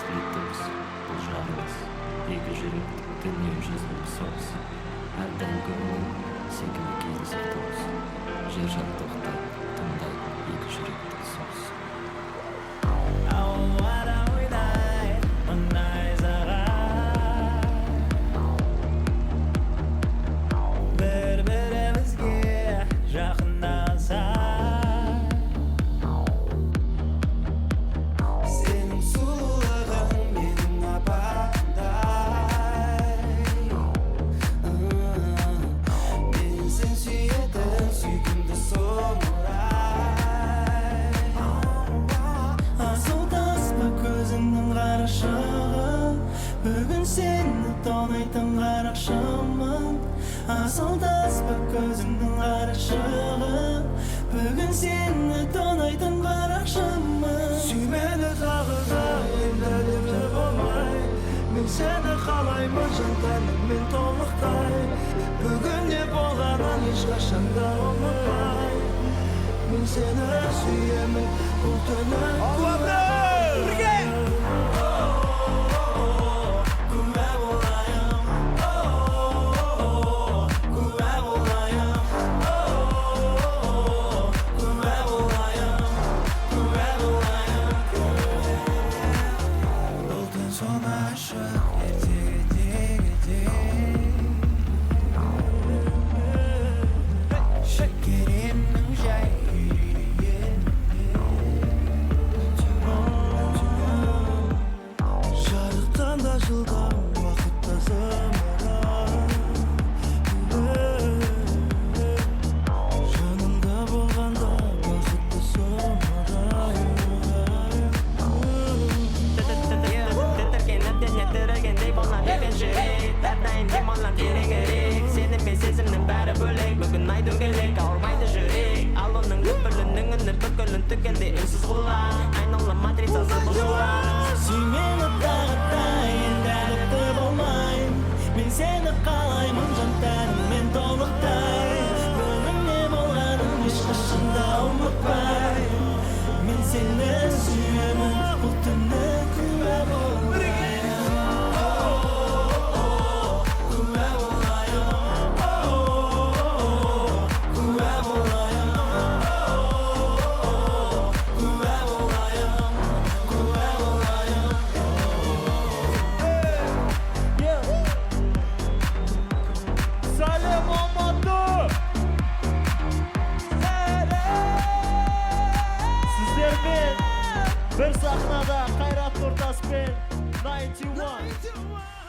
естілетіміз бұл жағымыз екі жүрек дүние жүзіліп соғыс әрдайым көңілім секілді кездесіп тоғыз жер жан тоқтап тыңдай екі жүректің соғыс ауада ойнайды найзағай бір-бірімізге жақындасақ сенің сұлулығың менің апамдай мен сен сүйетін сүйкімді сұмырай асыл таспа көзіңнің қарашығы бүгін сені тонайтын қарақшымын асыл таспа көзіңнің қарашығы бүгін сені тонайтын қарақшымын сүй мені тағы да енді деп болмай мен сені қалаймын жан тәніммен толықтай бүгін не болғанын ешқашан да ұмытпай мен сені сүйемін бұл түні бірге күмә болайын күмә болайын күмә болайын күмә болайын бұл түн соны ашық шекеремнің жай жарықтан да жылдам уақытта зымырай жанымда болғанда бақытты тітіргенімден болам деген жүрек әрдайым демалам тереңірек сеніммен сезімнің бәрі бөлек бүгін ай дөңгелек ауырмайды жүрек ал оның үпірлінің үні бүкілін түгенде үнсіз құлақ айналам матрицасы бұзылар сүй мені тағы да енді әдікті болмайын мен сені қалаймын жан тәніммен толықтай бүгін не болғанын ешқашан да ұмытпай мен сені сүйемін бұл түні күмә болайын күмә болайын күмә болайын күмә болайын күмә болайын Сәлем Алматы! Сіздермен бір сахнада Қайрат Нұртас пен 91